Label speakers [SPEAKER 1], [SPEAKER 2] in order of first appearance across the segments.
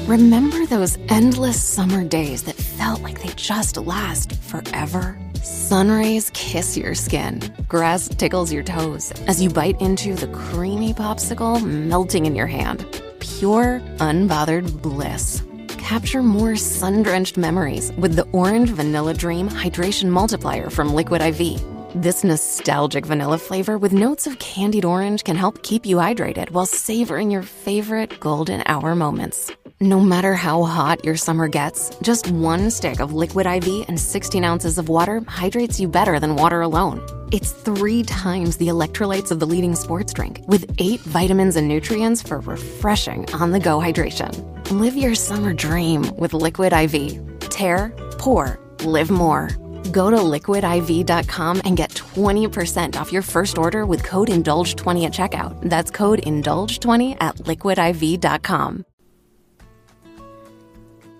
[SPEAKER 1] Remember those endless summer days that felt like they just last forever? Sun rays kiss your skin. Grass tickles your toes as you bite into the creamy popsicle melting in your hand. Pure, unbothered bliss. Capture more sun-drenched memories with the Orange Vanilla Dream Hydration Multiplier from Liquid IV. This nostalgic vanilla flavor with notes of candied orange can help keep you hydrated while savoring your favorite golden hour moments. No matter how hot your summer gets, just one stick of Liquid IV and 16 ounces of water hydrates you better than water alone. It's 3 times the electrolytes of the leading sports drink, with 8 vitamins and nutrients for refreshing on-the-go hydration. Live your summer dream with Liquid IV. Tear, pour, live more. Go to liquidiv.com and get 20% off your first order with code INDULGE20 at checkout. That's code INDULGE20 at liquidiv.com.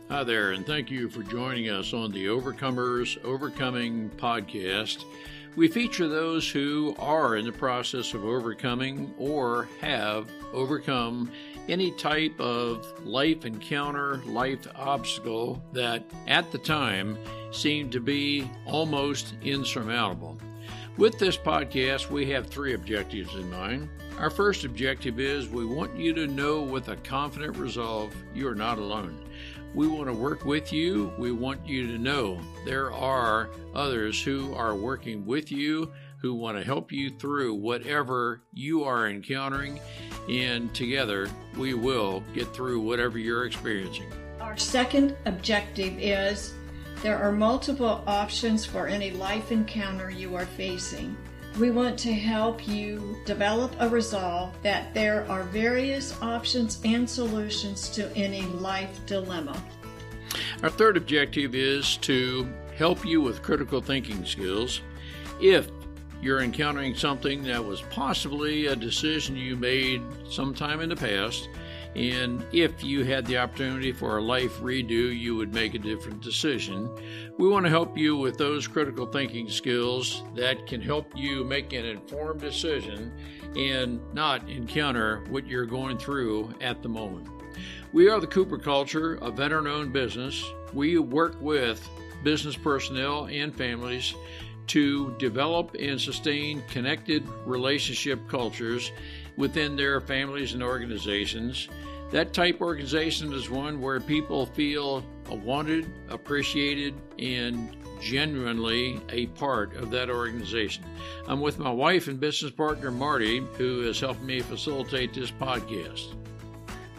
[SPEAKER 2] Hi there, and thank you for joining us on the Overcomers Overcoming podcast. We feature those who are in the process of overcoming or have overcome any type of life encounter, life obstacle that at the time seemed to be almost insurmountable. With this podcast, we have 3 objectives in mind. Our first objective is we want you to know with a confident resolve you are not alone. We want to work with you. We want you to know there are others who are working with you, who want to help you through whatever you are encountering, and together we will get through whatever you're experiencing.
[SPEAKER 3] Our second objective is there are multiple options for any life encounter you are facing. We want to help you develop a resolve that there are various options and solutions to any life dilemma.
[SPEAKER 2] Our third objective is to help you with critical thinking skills. If you're encountering something that was possibly a decision you made sometime in the past, and if you had the opportunity for a life redo, you would make a different decision. We want to help you with those critical thinking skills that can help you make an informed decision and not encounter what you're going through at the moment. We are the Cooper Culture, a veteran-owned business. We work with business personnel and families to develop and sustain connected relationship cultures within their families and organizations. That type organization is one where people feel wanted, appreciated, and genuinely a part of that organization. I'm with my wife and business partner, Marty, who has helped me facilitate this podcast.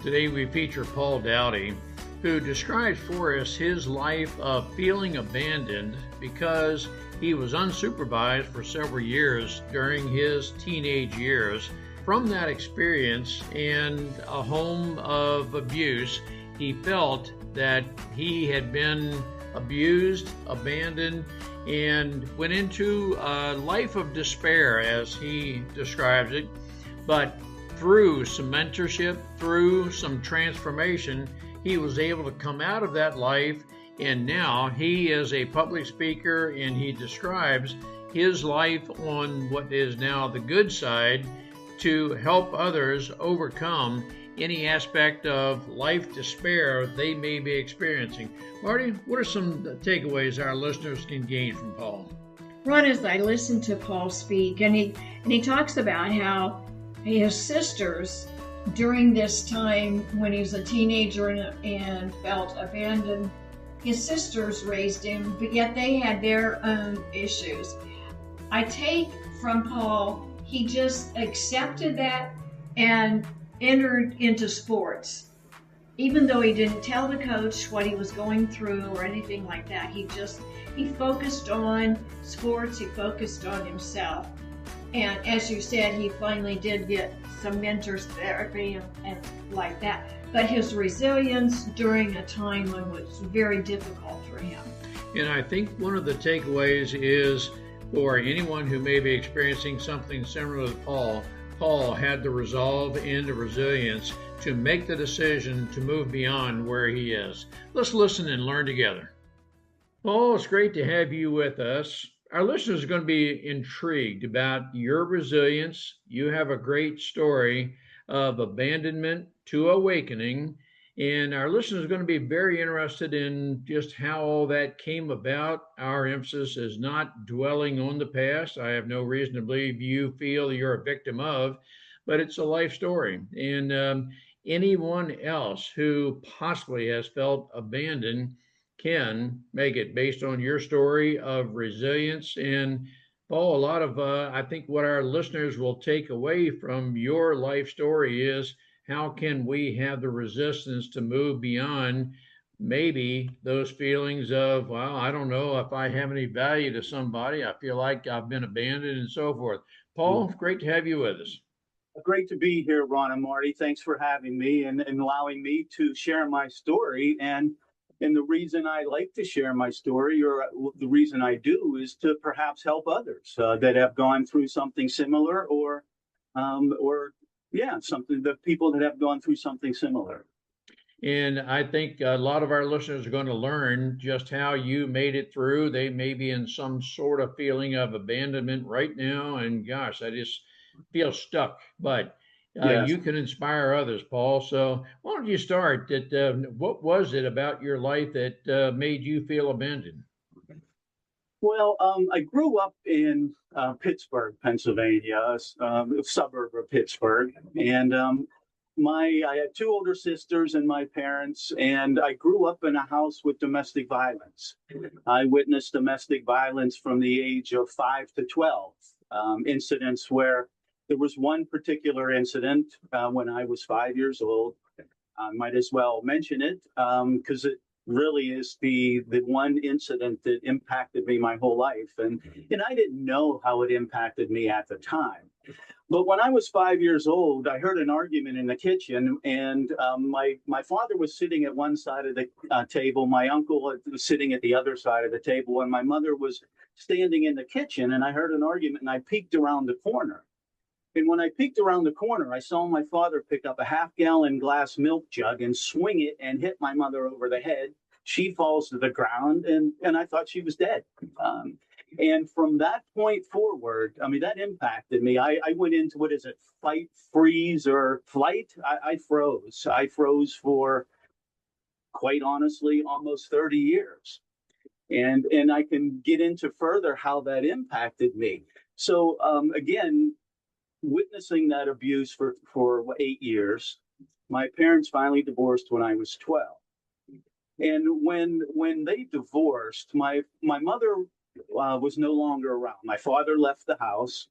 [SPEAKER 2] Today we feature Paul Doughty, who describes for us his life of feeling abandoned because he was unsupervised for several years during his teenage years. From that experience and a home of abuse, he felt that he had been abused, abandoned, and went into a life of despair, as he describes it. But through some mentorship, through some transformation, he was able to come out of that life, and now he is a public speaker, and he describes his life on what is now the good side to help others overcome any aspect of life despair they may be experiencing. Marty, what are some takeaways our listeners can gain from Paul?
[SPEAKER 3] Ron, as I listened to Paul speak, and he talks about how his sisters, during this time when he was a teenager and felt abandoned, his sisters raised him, but yet they had their own issues. I take from Paul, he just accepted that and entered into sports. Even though he didn't tell the coach what he was going through or anything like that, he focused on sports, he focused on himself. And as you said, he finally did get some mentors therapy and like that. But his resilience during a time when it was very difficult for him.
[SPEAKER 2] And I think one of the takeaways is for anyone who may be experiencing something similar to Paul had the resolve and the resilience to make the decision to move beyond where he is. Let's listen and learn together. Paul, it's great to have you with us. Our listeners are going to be intrigued about your resilience. You have a great story of abandonment to awakening, And our listeners are going to be very interested in just how all that came about. Our emphasis is not dwelling on the past. I have no reason to believe you feel you're a victim of, but it's a life story. And anyone else who possibly has felt abandoned can make it based on your story of resilience. And Paul, a lot of, I think what our listeners will take away from your life story is how can we have the resistance to move beyond maybe those feelings of, well, I don't know if I have any value to somebody. I feel like I've been abandoned and so forth. Paul, great to have you with us.
[SPEAKER 4] Great to be here, Ron and Marty. Thanks for having me and allowing me to share my story. And the reason I like to share my story, or the reason I do, is to perhaps help others that have gone through something similar, or something, the people that have gone through something similar.
[SPEAKER 2] And I think a lot of our listeners are going to learn just how you made it through. They may be in some sort of feeling of abandonment right now. And gosh, I just feel stuck. But
[SPEAKER 4] Yes.
[SPEAKER 2] you can inspire others, Paul. So why don't you start? What was it about your life that made you feel abandoned?
[SPEAKER 4] Well, I grew up in Pittsburgh, Pennsylvania, a suburb of Pittsburgh, and I had two older sisters and my parents, and I grew up in a house with domestic violence. I witnessed domestic violence from the age of 5 to 12, incidents where there was one particular incident when I was 5 years old. I might as well mention it because it really is the one incident that impacted me my whole life. And I didn't know how it impacted me at the time. But when I was 5 years old, I heard an argument in the kitchen, and my father was sitting at one side of the table, my uncle was sitting at the other side of the table, and my mother was standing in the kitchen, and I heard an argument, and I peeked around the corner. And when I peeked around the corner, I saw my father pick up a half-gallon glass milk jug and swing it and hit my mother over the head. She falls to the ground, and I thought she was dead. And from that point forward, I mean, that impacted me. I went into, what is it, fight, freeze, or flight? I froze. I froze for, quite honestly, almost 30 years. And I can get into further how that impacted me. So again, witnessing that abuse for 8 years, my parents finally divorced when I was 12. And when they divorced, my mother was no longer around. My father left the house.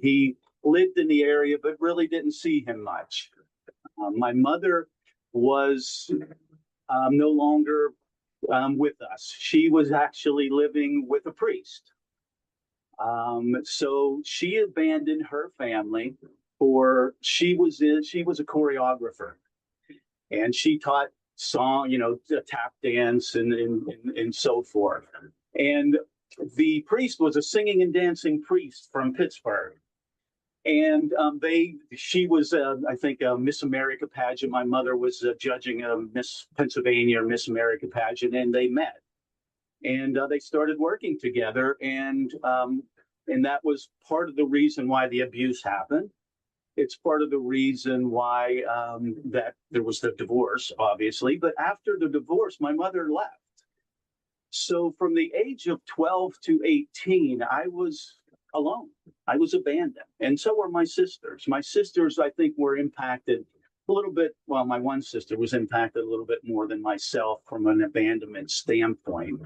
[SPEAKER 4] He lived in the area, but really didn't see him much. My mother was no longer with us. She was actually living with a priest. So she abandoned her family, she was a choreographer, and she taught song, tap dance and so forth. And the priest was a singing and dancing priest from Pittsburgh. And she was, I think, a Miss America pageant. My mother was judging a Miss Pennsylvania or Miss America pageant, and they met. And they started working together, and that was part of the reason why the abuse happened. It's part of the reason why that there was the divorce, obviously. But after the divorce, my mother left. So from the age of 12 to 18, I was alone. I was abandoned. And so were my sisters. My sisters, I think, were impacted a little bit. Well, my one sister was impacted a little bit more than myself from an abandonment standpoint.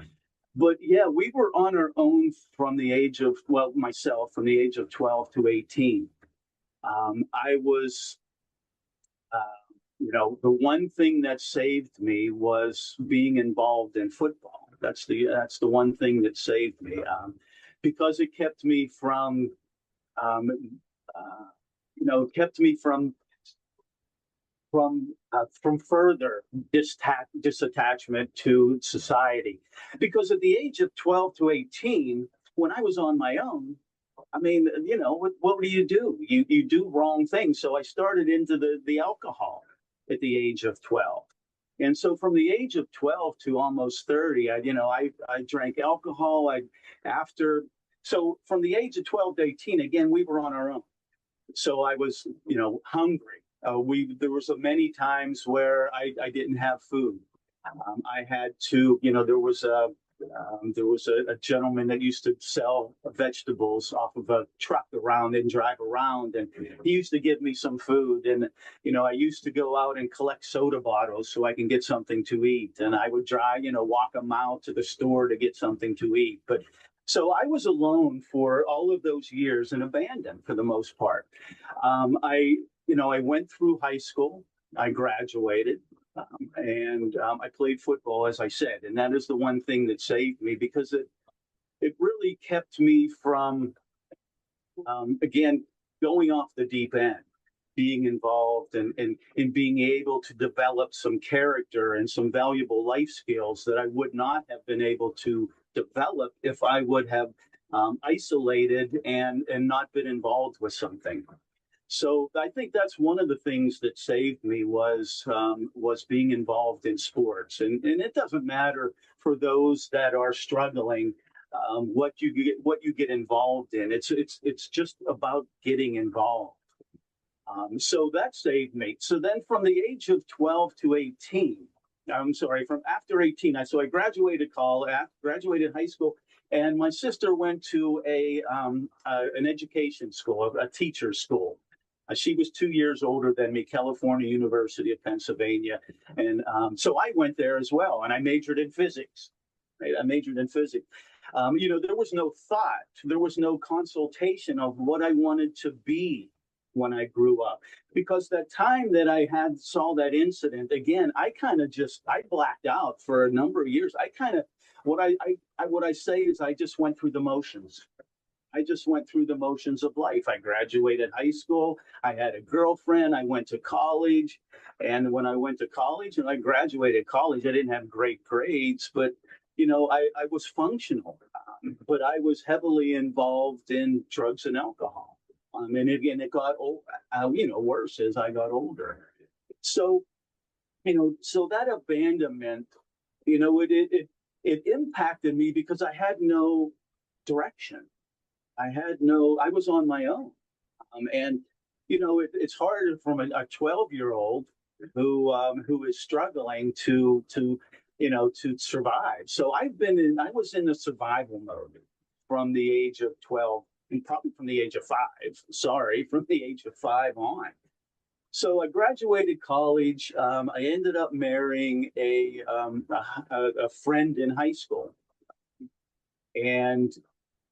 [SPEAKER 4] But yeah, we were on our own from the age of, myself, from the age of 12 to 18. I was, the one thing that saved me was being involved in football. That's the one thing that saved me, because it kept me from, from further disattachment to society. Because at the age of 12 to 18, when I was on my own, I mean, what do? You do wrong things. So I started into the alcohol at the age of 12. And so from the age of 12 to almost 30, I drank alcohol. So from the age of 12 to 18, again, we were on our own. So I was, hungry. There was many times where I didn't have food. I had to, there was a gentleman that used to sell vegetables off of a truck around and drive around, and he used to give me some food. And I used to go out and collect soda bottles so I can get something to eat. And I would drive, walk a mile to the store to get something to eat. But so I was alone for all of those years and abandoned for the most part. I went through high school. I graduated. I played football, as I said, and that is the one thing that saved me, because it really kept me from, again, going off the deep end, being involved and being able to develop some character and some valuable life skills that I would not have been able to develop if I would have isolated and not been involved with something. So I think that's one of the things that saved me was being involved in sports, and it doesn't matter for those that are struggling what you get involved in. It's just about getting involved. So that saved me. So then, from the age of 12 to 18, from after 18, I graduated college, graduated high school. And my sister went to an education school, a teacher's school. She was 2 years older than me, California University of Pennsylvania. And so I went there as well, and I majored in physics. Right? I majored in physics. There was no thought, there was no consultation of what I wanted to be when I grew up. Because that time that I saw that incident, again, I blacked out for a number of years. What I say is I just went through the motions. I just went through the motions of life. I graduated high school. I had a girlfriend. I went to college. And when I went to college and I graduated college, I didn't have great grades, but, I was functional. But I was heavily involved in drugs and alcohol. And again, it got worse as I got older. So, so that abandonment, it impacted me because I had no direction. I was on my own. It's hard from a 12-year-old who is struggling to survive. So I was in the survival mode from the age of 12, and probably from the age of 5, from the age of 5 on. So I graduated college. I ended up marrying a friend in high school. And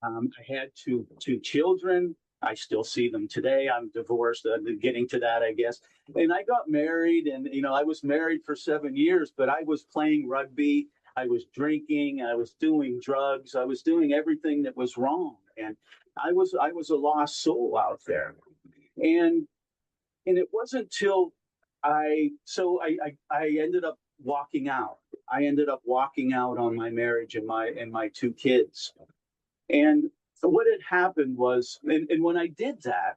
[SPEAKER 4] I had two children. I still see them today. I'm divorced. I'm getting to that, I guess. And I got married, and I was married for 7 years, but I was playing rugby. I was drinking. I was doing drugs. I was doing everything that was wrong, and I was a lost soul out there. And it wasn't till I ended up walking out. I ended up walking out on my marriage and my 2 kids. And so what had happened was, and when I did that,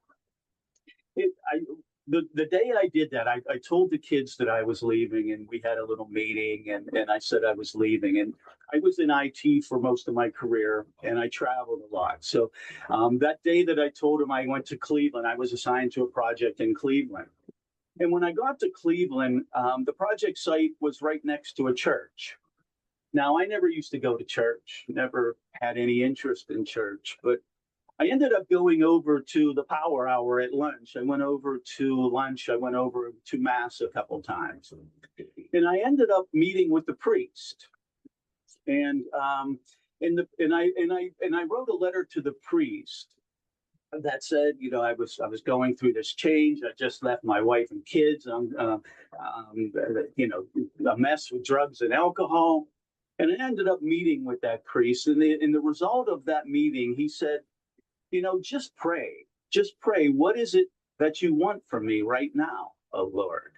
[SPEAKER 4] the day I did that, I told the kids that I was leaving, and we had a little meeting, and I said I was leaving. And I was in IT for most of my career, and I traveled a lot. So that day that I told them, I went to Cleveland. I was assigned to a project in Cleveland. And when I got to Cleveland, the project site was right next to a church. Now, I never used to go to church, never had any interest in church, but I ended up going over to the power hour at lunch. I went over to lunch. I went over to Mass a couple times. And I ended up meeting with the priest. And I wrote a letter to the priest that said, I was going through this change. I just left my wife and kids. A mess with drugs and alcohol. And I ended up meeting with that priest. And the result of that meeting, he said, just pray. Just pray. What is it that you want from me right now, oh Lord?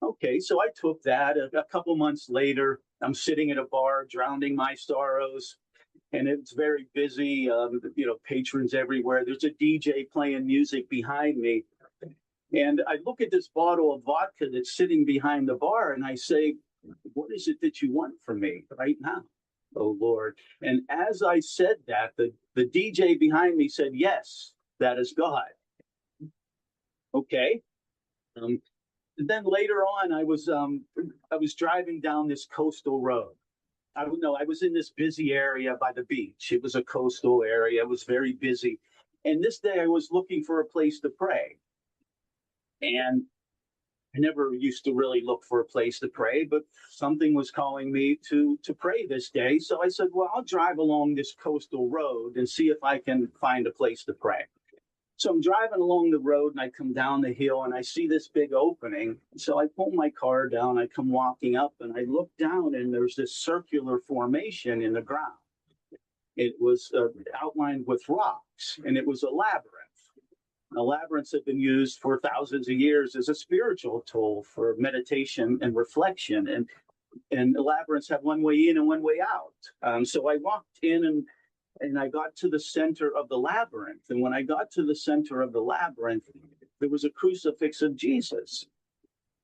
[SPEAKER 4] Okay, so I took that. A couple months later, I'm sitting at a bar, drowning my sorrows. And it's very busy, patrons everywhere. There's a DJ playing music behind me. And I look at this bottle of vodka that's sitting behind the bar, and I say, what is it that you want from me right now, oh Lord? And as I said that, the DJ behind me said, yes, that is God. Okay. Um, then later on, I was driving down this coastal road. I was in this busy area by the beach. It was a coastal area. It was very busy. And this day I was looking for a place to pray. And I never used to really look for a place to pray, but something was calling me to pray this day. So I said, well, I'll drive along this coastal road and see if I can find a place to pray. So I'm driving along the road and I come down the hill and I see this big opening. So I pull my car down, I come walking up and I look down and there's this circular formation in the ground. It was outlined with rocks and it was a labyrinth. Now, labyrinths have been used for thousands of years as a spiritual tool for meditation and reflection. And the labyrinths have one way in and one way out. So I walked in and I got to the center of the labyrinth. And when I got to the center of the labyrinth, there was a crucifix of Jesus.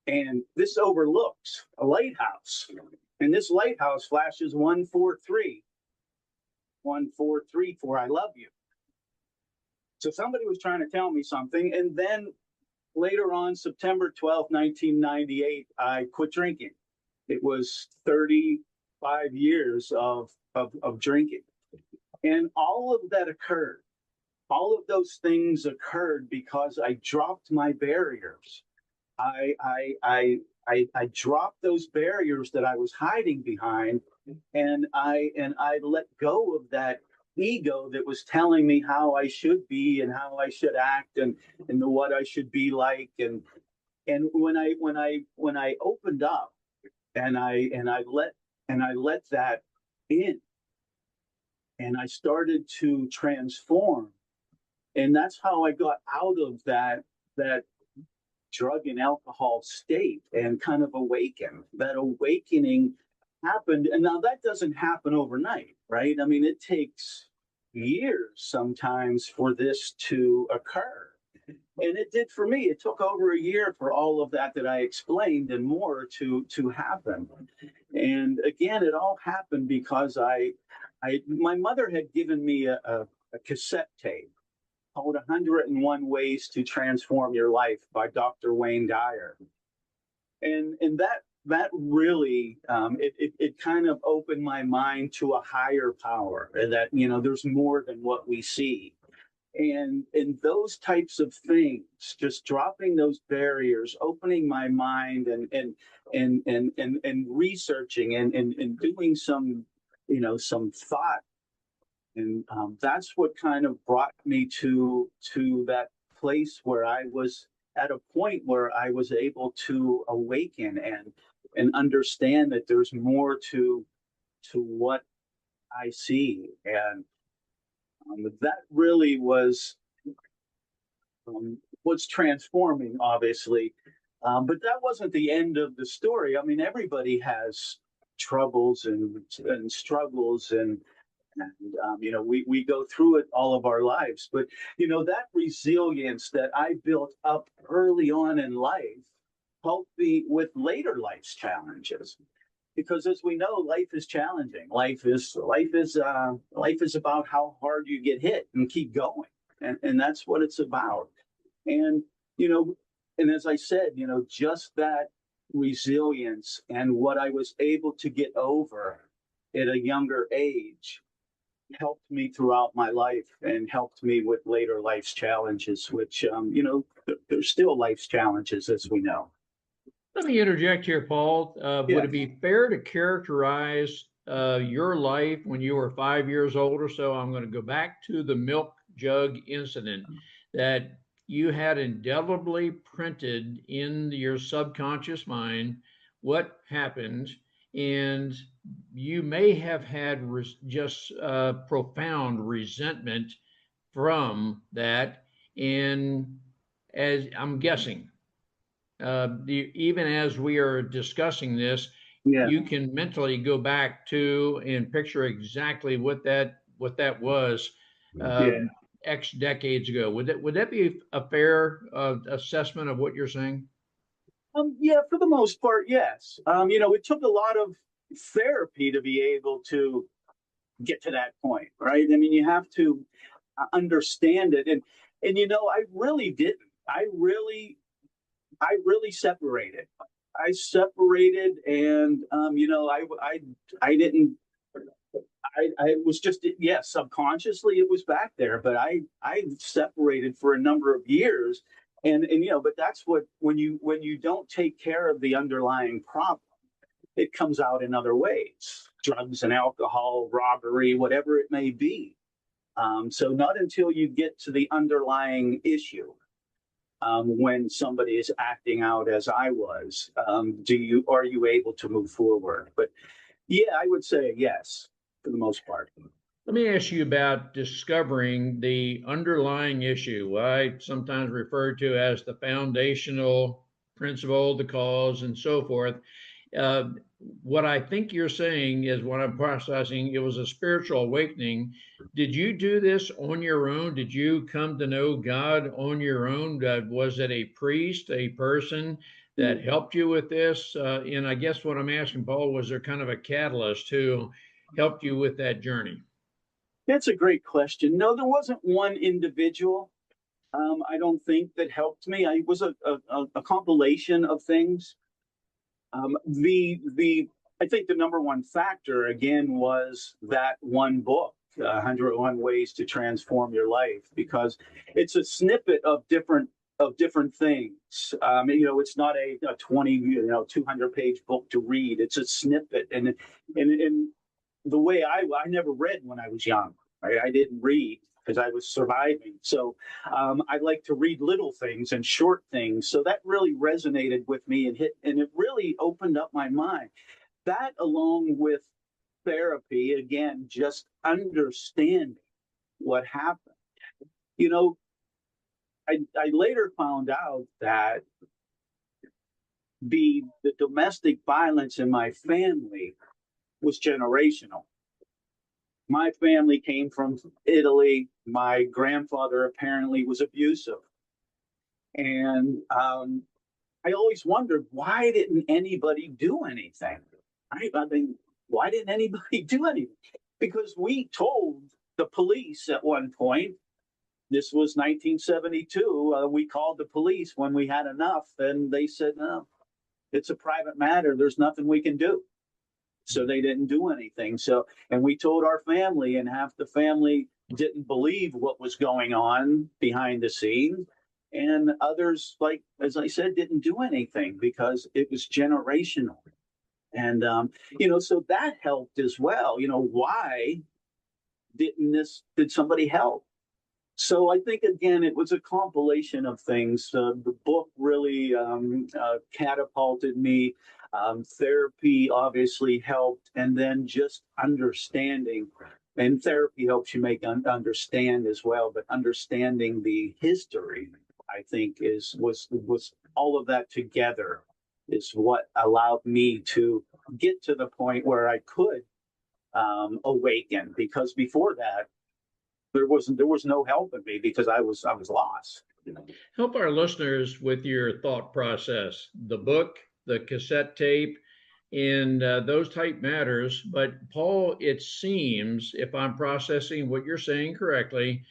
[SPEAKER 4] And this overlooks a lighthouse. And this lighthouse flashes 143. 143 for I love you. So somebody was trying to tell me something. And then later on, September 12th, 1998, I quit drinking. It was 35 years of drinking. And all of that occurred. All of those things occurred because I dropped my barriers. I dropped those barriers that I was hiding behind, and I let go of that ego that was telling me how I should be and how I should act and what I should be like. And when I opened up and I let that in, and I started to transform, and that's how I got out of that drug and alcohol state and kind of awaken. That awakening happened. And now that doesn't happen overnight, right? I mean, it takes years sometimes for this to occur. And it did for me. It took over a year for all of that I explained and more to happen. And again, it all happened because my mother had given me a cassette tape called 101 Ways to Transform Your Life by Dr. Wayne Dyer. And that really, it kind of opened my mind to a higher power, that, there's more than what we see. And those types of things, just dropping those barriers, opening my mind and researching and doing some thought. And that's what kind of brought me to that place where I was at a point where I was able to awaken and understand that there's more to what I see. And that really was transforming, obviously. But that wasn't the end of the story. I mean, everybody has troubles and struggles and we go through it all of our lives. But, that resilience that I built up early on in life helped me with later life's challenges. Because as we know, life is challenging. Life is about how hard you get hit and keep going. And that's what it's about. And, and as I said, just that resilience and what I was able to get over at a younger age helped me throughout my life and helped me with later life's challenges, which, there's still life's challenges, as we know.
[SPEAKER 2] Let me interject here, Paul.
[SPEAKER 4] Yeah.
[SPEAKER 2] Would it be fair to characterize your life when you were 5 years old or so? I'm going to go back to the milk jug incident, that you had indelibly printed in your subconscious mind what happened, and you may have had just profound resentment from that. And as I'm guessing, even as we are discussing this, you can mentally go back to and picture exactly what that was X decades ago. Would that be a fair assessment of what you're saying?
[SPEAKER 4] Yeah, for the most part, yes. It took a lot of therapy to be able to get to that point, right? I mean, you have to understand it. And I really didn't. I really I really separated. I separated, and I didn't. I was just, yes, subconsciously it was back there, but I separated for a number of years, and but that's what, when you don't take care of the underlying problem, it comes out in other ways, drugs and alcohol, robbery, whatever it may be. So not until you get to the underlying issue, when somebody is acting out as I was, are you able to move forward? But yeah, I would say yes for the most part.
[SPEAKER 2] Let me ask you about discovering the underlying issue, what I sometimes refer to as the foundational principle, the cause, and so forth. Uh, what I think you're saying is what I'm processing. It was a spiritual awakening. Did you do this on your own? Did you come to know God on your own? Was it a priest, a person that helped you with this? And I guess what I'm asking, Paul, was there kind of a catalyst who helped you with that journey?
[SPEAKER 4] That's a great question. No, there wasn't one individual. I don't think that helped me. I was a compilation of things. The I think the number one factor again was that one book, 101 Ways to Transform Your Life, because it's a snippet of different things. It's not a 20 200-page book to read. It's a snippet, and the way I never read when I was young. Right? I didn't read because I was surviving. So I like to read little things and short things. So that really resonated with me and it really opened up my mind. That, along with therapy, again, just understanding what happened. You know, I later found out that the domestic violence in my family was generational. My family came from Italy. My grandfather apparently was abusive. And I always wondered, why didn't anybody do anything? I mean, why didn't anybody do anything? Because we told the police at one point, this was 1972, we called the police when we had enough, and they said, no, it's a private matter. There's nothing we can do. So they didn't do anything. So, and we told our family, and half the family didn't believe what was going on behind the scenes. And others, like, as I said, didn't do anything because it was generational. And, so that helped as well. Why did somebody help? So I think, again, it was a compilation of things. The book really catapulted me. Therapy obviously helped, and then just understanding. And therapy helps you understand as well, but understanding the history, I think, was all of that together is what allowed me to get to the point where I could awaken. Because before that, there was no helping me because I was lost.
[SPEAKER 2] Help our listeners with your thought process. The book, the cassette tape, and those type matters. But Paul, it seems, if I'm processing what you're saying correctly,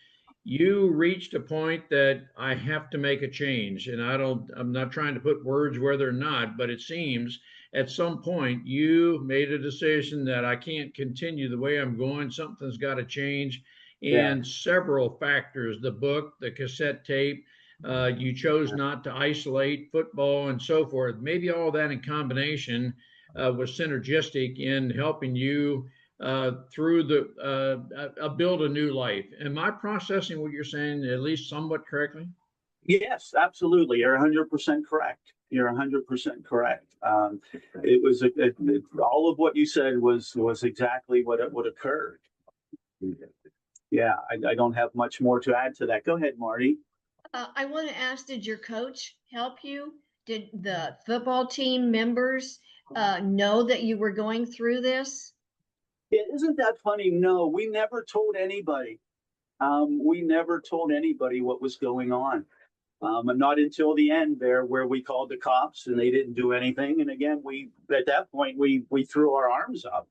[SPEAKER 2] you reached a point that I have to make a change. And I'm not trying to put words where they're not, but it seems at some point you made a decision that I can't continue the way I'm going. Something's got to change. And several factors, the book, the cassette tape, you chose not to isolate football and so forth. Maybe all that in combination was synergistic in helping you through build a new life. Am I processing what you're saying at least somewhat correctly?
[SPEAKER 4] Yes, absolutely. You're 100% correct. You're 100% correct. It was all of what you said was exactly what occurred. Yeah, I don't have much more to add to that. Go ahead, Marty.
[SPEAKER 3] I want to ask, did your coach help you? Did the football team members know that you were going through this?
[SPEAKER 4] Yeah, isn't that funny? No, we never told anybody. We never told anybody what was going on. And not until the end there, where we called the cops and they didn't do anything. And again, at that point we threw our arms up.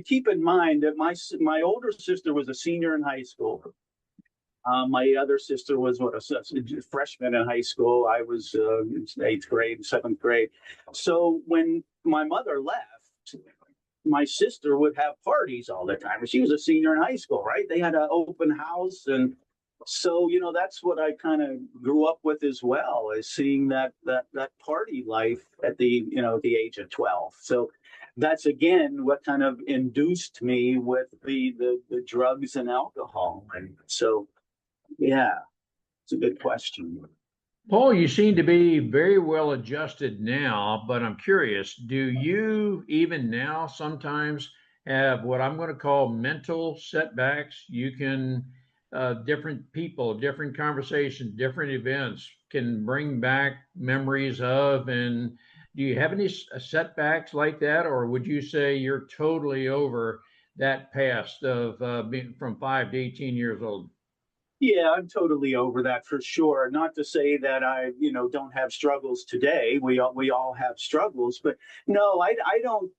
[SPEAKER 4] Keep in mind that my older sister was a senior in high school. My other sister was a freshman in high school. I was eighth grade, seventh grade. So when my mother left, my sister would have parties all the time. She was a senior in high school, right? They had an open house, and so that's what I kind of grew up with as well, is seeing that party life at the age of 12. So that's again what kind of induced me with the drugs and alcohol, and so yeah, it's a good question.
[SPEAKER 2] Paul, you seem to be very well adjusted now, but I'm curious, do you even now sometimes have what I'm going to call mental setbacks? You can, different people, different conversations, different events can bring back memories of, and do you have any setbacks like that, or would you say you're totally over that past of being from 5 to 18 years old?
[SPEAKER 4] Yeah, I'm totally over that for sure. Not to say that I, don't have struggles today. We all have struggles, but no, I don't.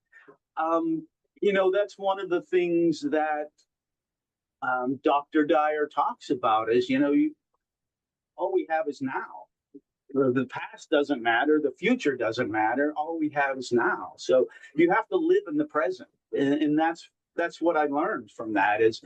[SPEAKER 4] That's one of the things that Dr. Dyer talks about is, all we have is now. The past doesn't matter. The future doesn't matter. All we have is now. So you have to live in the present, and that's what I learned from that is,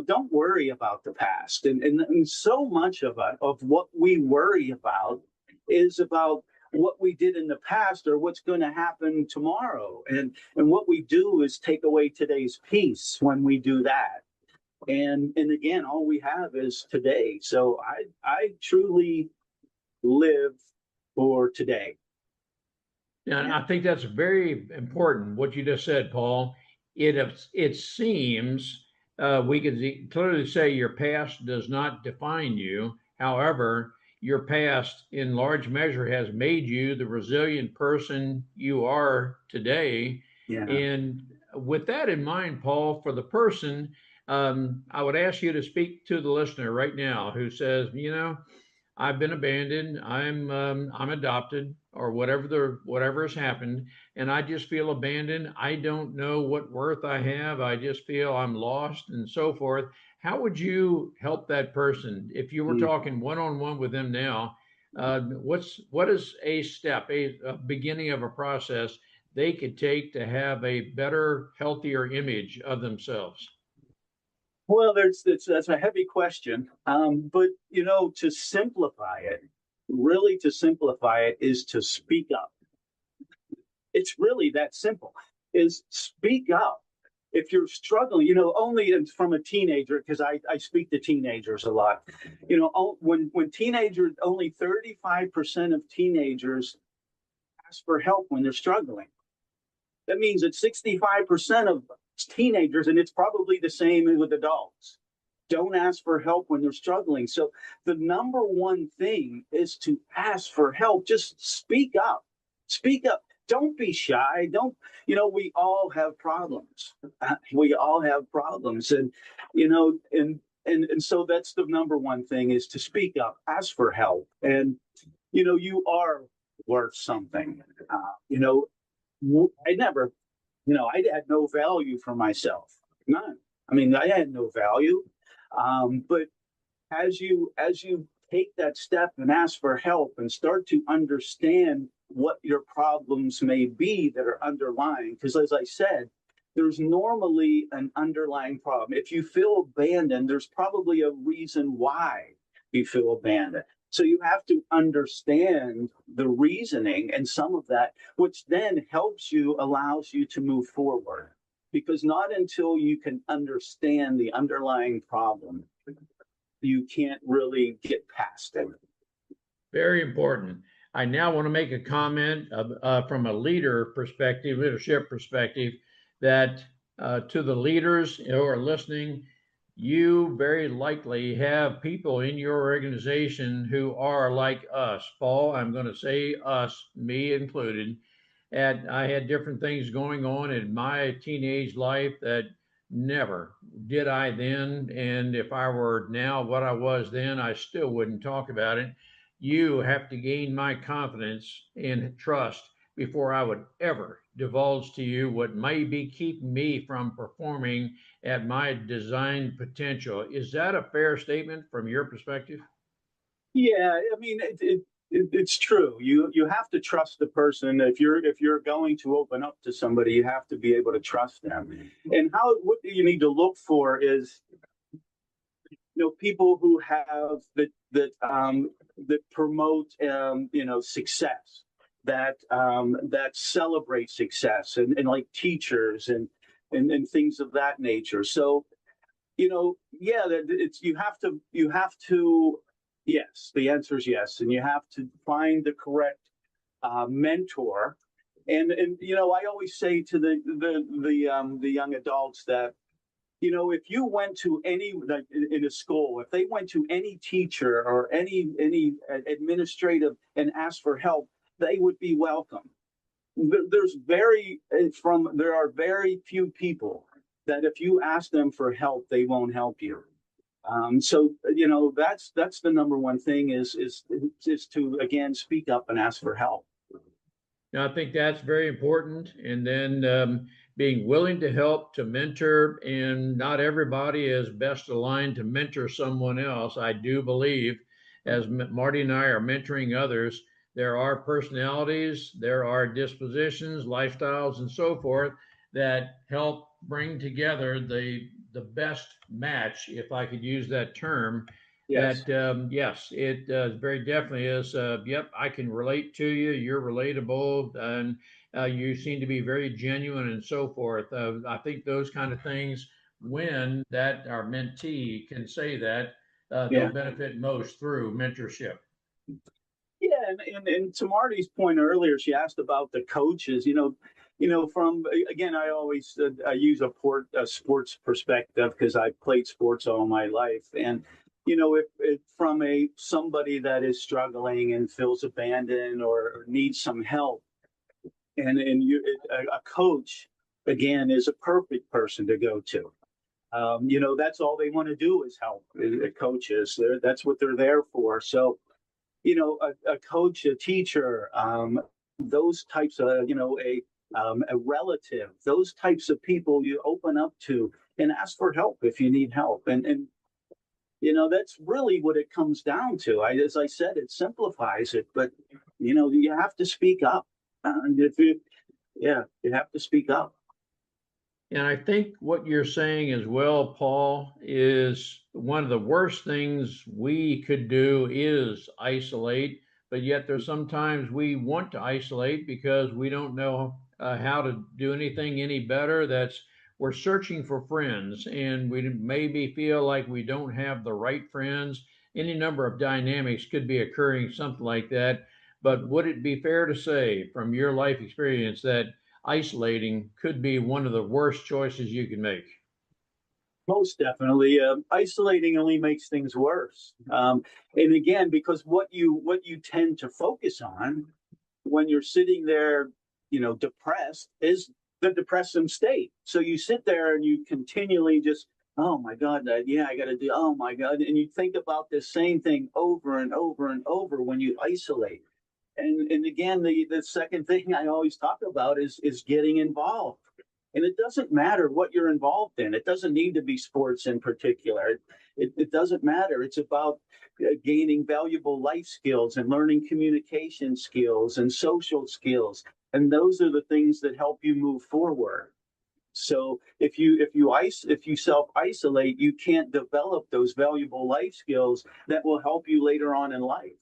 [SPEAKER 4] don't worry about the past. And so much of what we worry about is about what we did in the past or what's going to happen tomorrow. And what we do is take away today's peace when we do that. And again, all we have is today. So I truly live for today.
[SPEAKER 2] And I think that's very important, what you just said, Paul. It seems we can clearly say your past does not define you. However, your past in large measure has made you the resilient person you are today.
[SPEAKER 4] Yeah.
[SPEAKER 2] And with that in mind, Paul, for the person, I would ask you to speak to the listener right now who says, I've been abandoned. I'm adopted, or whatever has happened, and I just feel abandoned. I don't know what worth I have. I just feel I'm lost, and so forth. How would you help that person if you were talking one on one with them now? What is a step, a beginning of a process they could take to have a better, healthier image of themselves?
[SPEAKER 4] Well, that's a heavy question, but to simplify it, really to simplify it is to speak up. It's really that simple. Is speak up. If you're struggling, only from a teenager, because I speak to teenagers a lot. When teenagers, only 35% of teenagers ask for help when they're struggling. That means that 65% of teenagers, and it's probably the same with adults, don't ask for help when they're struggling. So the number one thing is to ask for help. Just speak up. Speak up. Don't be shy. We all have problems. We all have problems. And, and so that's the number one thing is to speak up, ask for help. And, you are worth something. I never, I had no value for myself. None. I mean, I had no value. But as you take that step and ask for help and start to understand what your problems may be that are underlying, because as I said, there's normally an underlying problem. If you feel abandoned, there's probably a reason why you feel abandoned. So you have to understand the reasoning and some of that, which then allows you to move forward. Because not until you can understand the underlying problem, you can't really get past it.
[SPEAKER 2] Very important. I now want to make a comment from a leadership perspective, that to the leaders who are listening, you very likely have people in your organization who are like us. Paul, I'm going to say us, me included. And I had different things going on in my teenage life that never did I then. And if I were now what I was then, I still wouldn't talk about it. You have to gain my confidence and trust before I would ever divulge to you what may be keeping me from performing at my design potential. Is that a fair statement from your perspective?
[SPEAKER 4] Yeah, I mean, it's true. You have to trust the person. If you're going to open up to somebody, you have to be able to trust them. And what you need to look for is, people who have that promote success, that celebrate success, and like teachers and things of that nature. So, yeah, it's you have to. Yes, the answer is yes, and you have to find the correct mentor. And I always say to the young adults that, if you went to any, like, in a school, if they went to any teacher or any administrative and asked for help, they would be welcome. There are very few people that if you ask them for help, they won't help you. So that's the number one thing is to, again, speak up and ask for help.
[SPEAKER 2] Now, I think that's very important. And then being willing to help, to mentor, and not everybody is best aligned to mentor someone else. I do believe, as Marty and I are mentoring others, there are personalities, there are dispositions, lifestyles, and so forth that help bring together the best match, if I could use that term.
[SPEAKER 4] Yes.
[SPEAKER 2] That yes, it very definitely is. Yep, I can relate to you. You're relatable, and you seem to be very genuine, and so forth. I think those kind of things, when that our mentee can say that, they'll
[SPEAKER 4] Yeah.
[SPEAKER 2] benefit most through mentorship.
[SPEAKER 4] Yeah, and to Marty's point earlier, she asked about the coaches. From, again, I use a sports perspective because I played sports all my life. And if from somebody that is struggling and feels abandoned or needs some help, a coach, again, is a perfect person to go to. That's all they want to do is help. Coaches, that's what they're there for. So, a coach, a teacher, those types of, a relative, those types of people you open up to and ask for help if you need help. And that's really what it comes down to. As I said, it simplifies it, but, you have to speak up. You have to speak up.
[SPEAKER 2] And I think what you're saying as well, Paul, is one of the worst things we could do is isolate, but yet there's sometimes we want to isolate because we don't know how to do anything any better. We're searching for friends, and we maybe feel like we don't have the right friends. Any number of dynamics could be occurring, something like that. But would it be fair to say, from your life experience, that isolating could be one of the worst choices you can make?
[SPEAKER 4] Most definitely. Isolating only makes things worse. And again, because what you tend to focus on when you're sitting there, depressed, is the depressive state. So you sit there and you continually just, oh my God, yeah, I got to do, oh my God. And you think about the same thing over and over and over when you isolate. And again, the second thing I always talk about is getting involved. And it doesn't matter what you're involved in. It doesn't need to be sports in particular. It doesn't matter. It's about gaining valuable life skills and learning communication skills and social skills. And those are the things that help you move forward. So if you self isolate, you can't develop those valuable life skills that will help you later on in life.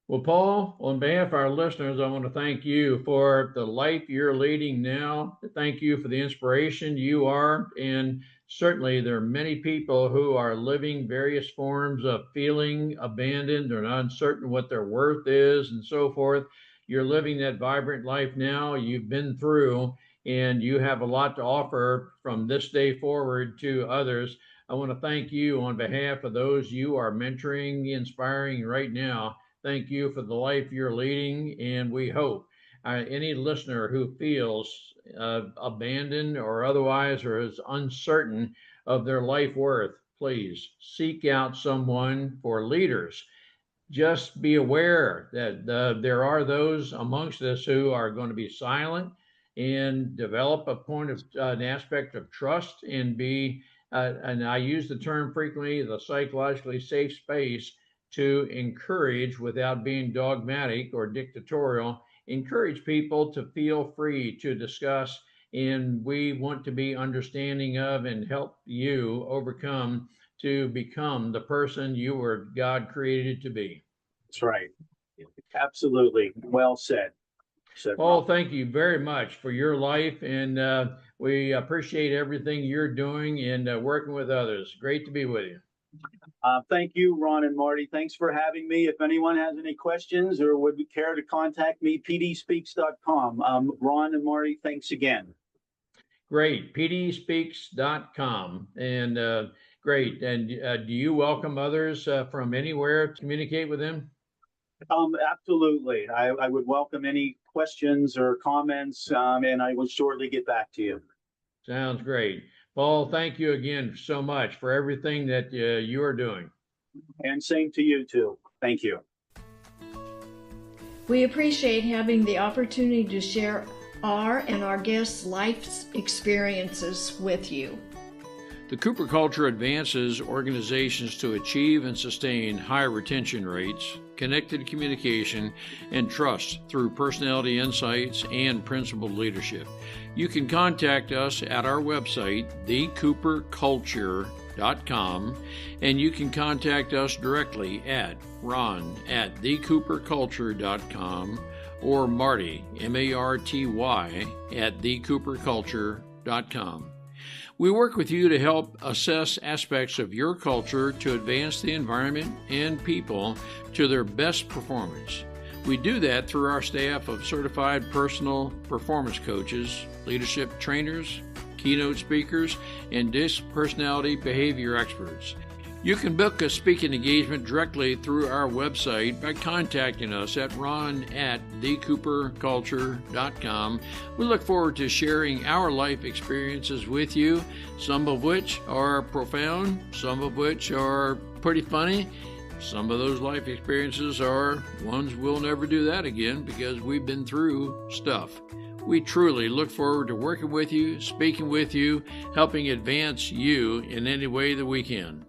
[SPEAKER 2] Well, Paul, on behalf of our listeners, I want to thank you for the life you're leading now. Thank you for the inspiration you are. And certainly there are many people who are living various forms of feeling abandoned or uncertain what their worth is and so forth. You're living that vibrant life now. You've been through, and you have a lot to offer from this day forward to others. I want to thank you on behalf of those you are mentoring, inspiring right now. Thank you for the life you're leading, and we hope any listener who feels abandoned or otherwise or is uncertain of their life worth, please seek out someone for leaders. just be aware that there are those amongst us who are going to be silent and develop a point of an aspect of trust and be, and I use the term frequently, the psychologically safe space to encourage without being dogmatic or dictatorial, encourage people to feel free to discuss. And we want to be understanding of and help you overcome to become the person you were God created to be.
[SPEAKER 4] That's right. Absolutely. Well said.
[SPEAKER 2] Paul, thank you very much for your life, and we appreciate everything you're doing and working with others. Great to be with you.
[SPEAKER 4] Thank you, Ron and Marty. Thanks for having me. If anyone has any questions or would care to contact me, pdspeaks.com. Ron and Marty, thanks again.
[SPEAKER 2] Great. pdspeaks.com. And great. And do you welcome others from anywhere to communicate with them?
[SPEAKER 4] Absolutely. I would welcome any questions or comments, and I will shortly get back to you.
[SPEAKER 2] Sounds great. Paul, thank you again so much for everything that you are doing.
[SPEAKER 4] And same to you, too. Thank you.
[SPEAKER 3] We appreciate having the opportunity to share our and our guests' life experiences with you.
[SPEAKER 2] The Cooper culture advances organizations to achieve and sustain high retention rates, connected communication, and trust through personality insights and principled leadership. You can contact us at our website, thecooperculture.com, and you can contact us directly at ron@thecooperculture.com or Marty, M-A-R-T-Y, at thecooperculture.com. We work with you to help assess aspects of your culture to advance the environment and people to their best performance. We do that through our staff of certified personal performance coaches, leadership trainers, keynote speakers, and DISC personality behavior experts. You can book a speaking engagement directly through our website by contacting us at ron@thecooperculture.com. We look forward to sharing our life experiences with you, some of which are profound, some of which are pretty funny. Some of those life experiences are ones we'll never do that again because we've been through stuff. We truly look forward to working with you, speaking with you, helping advance you in any way that we can.